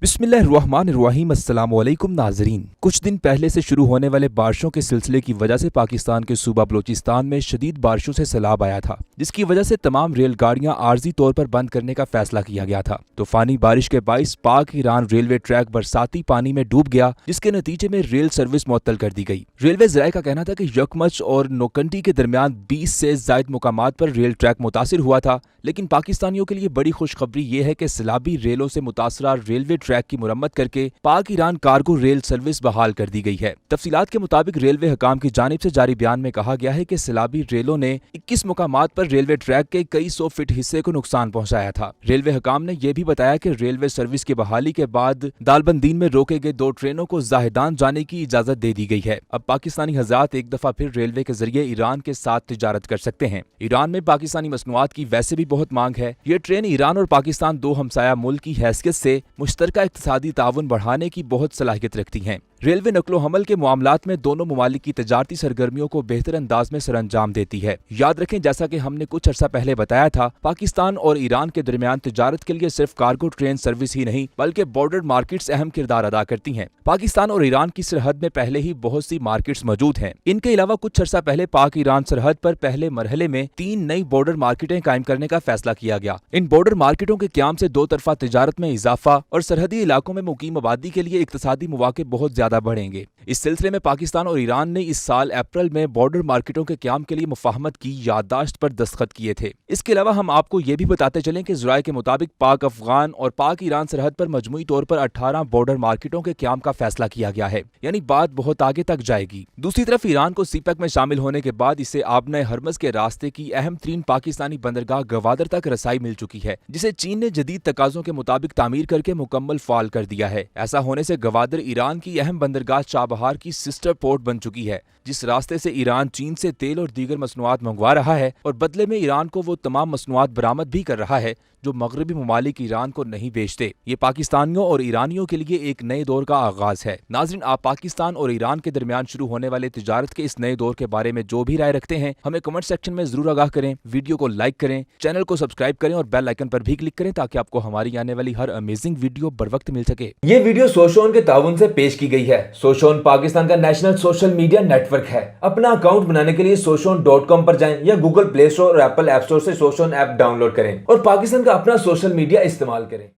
बिस्मिल्लाहिर्रहमानिर्रहीम। अस्सलाम वालेकुम नाजरीन। कुछ दिन पहले से शुरू होने वाले बारिशों के सिलसिले की वजह से पाकिस्तान के सूबा बलूचिस्तान में शदीद बारिशों से सैलाब आया था, जिसकी वजह से तमाम रेलगाड़ियां आर्जी तौर पर बंद करने का फैसला किया गया था। तूफानी बारिश के बाइस पाक ईरान रेलवे ट्रैक बरसाती पानी में डूब गया, जिसके नतीजे में रेल सर्विस मुअत्तल कर दी गई। रेलवे ज़राए का कहना था कि यकमच और नोकंडी के दरमियान 20 से जायद मुकामात पर रेल ट्रैक मुतासिर हुआ था, लेकिन पाकिस्तानियों के लिए बड़ी खुशखबरी ये है कि सैलाबी रेलों से मुतासरा रेलवे ट्रैक की मुरम्मत करके पाक ईरान कार्गो रेल सर्विस बहाल कर दी गई है। तफसीलात के मुताबिक रेलवे हकाम की जानिब से जारी बयान में कहा गया है कि सैलाबी रेलों ने 21 मुकामात पर रेलवे ट्रैक के कई 100 फीट हिस्से को नुकसान पहुंचाया था। रेलवे हकाम ने यह भी बताया कि रेलवे सर्विस की बहाली के बाद दालबंदीन में रोके गए 2 ट्रेनों को जाहिदान जाने की इजाजत दे दी गई है। अब पाकिस्तानी हज़रात एक दफा फिर रेलवे के जरिए ईरान के साथ तिजारत कर सकते हैं। ईरान में पाकिस्तानी मसनूआत की वैसे भी बहुत मांग है। ये ट्रेन ईरान और पाकिस्तान दो हमसाया मुल्क की हैसियत से मुश्तरका इक्तिसादी ताउन बढ़ाने की बहुत सलाहियत रखती हैं। रेलवे नकलो हमल के मामलात में दोनों ममालिक की तजारती सरगर्मियों को बेहतर अंदाज में सरअंजाम देती है। याद रखें, जैसा कि हमने कुछ अर्सा पहले बताया था, पाकिस्तान और ईरान के दरमियान तिजारत के लिए सिर्फ कार्गो ट्रेन सर्विस ही नहीं बल्कि बॉर्डर मार्केट्स अहम किरदार अदा करती हैं। पाकिस्तान और ईरान की सरहद में पहले ही बहुत सी मार्केट्स मौजूद हैं। इनके अलावा कुछ अर्सा पहले पाक ईरान सरहद पर पहले मरहले में 3 नई बॉर्डर मार्केटें कायम करने का फैसला किया गया। इन बॉर्डर मार्केटों के क्याम से दो तरफा तिजारत में इजाफा और सरहदी इलाकों में मुकीम आबादी के लिए इक्तिसादी मौके बहुत ज्यादा बढ़ेंगे। इस सिलसिले में पाकिस्तान और ईरान ने इस साल अप्रैल में बॉर्डर मार्केटों के क्याम के लिए मुफाहमत की याददाश्त पर दस्तखत किए थे। इसके अलावा हम आपको ये भी बताते चलें कि ज़राए के मुताबिक पाक अफगान और पाक ईरान सरहद पर मजमूई तौर पर 18 बॉर्डर मार्केटों के क्याम का फैसला किया गया है, यानी बात बहुत आगे तक जाएगी। दूसरी तरफ ईरान को सीपेक में शामिल होने के बाद इसे आबने हरमज के रास्ते की अहम तरीन पाकिस्तानी बंदरगाह गवादर तक रसाई मिल चुकी है, जिसे चीन ने जदीद तकाजों के मुताबिक तामीर करके मुकम्मल फाल कर दिया है। ऐसा होने से गवादर ईरान की अहम बंदरगाह चाबहार की सिस्टर पोर्ट बन चुकी है, जिस रास्ते से ईरान चीन से तेल और दीगर मसनूआत मंगवा रहा है और बदले में ईरान को वो तमाम मसनूआत बरामद भी कर रहा है जो मगरबी ममालिक ईरान को नहीं बेचते। ये पाकिस्तानियों और ईरानियों के लिए एक नए दौर का आगाज है। नाज़रीन, आप पाकिस्तान और ईरान के दरमियान शुरू होने वाले तिजारत के इस नए दौर के बारे में जो भी राय रखते हैं, हमें कमेंट सेक्शन में जरूर आगाह करें। वीडियो को लाइक करें, चैनल को सब्सक्राइब करें और बेल आइकन पर भी क्लिक करें ताकि आपको हमारी आने वाली हर अमेजिंग वीडियो बर वक्त मिल सके। ये वीडियो सोशोन के ताउन से पेश की गई है। सोशोन पाकिस्तान का नेशनल सोशल मीडिया नेटवर्क है। अपना अकाउंट बनाने के लिए soshon.com पर जाएं या गूगल प्ले स्टोर और एप्पल ऐप स्टोर से सोशोन ऐप डाउनलोड करें और पाकिस्तान का अपना सोशल मीडिया इस्तेमाल करें।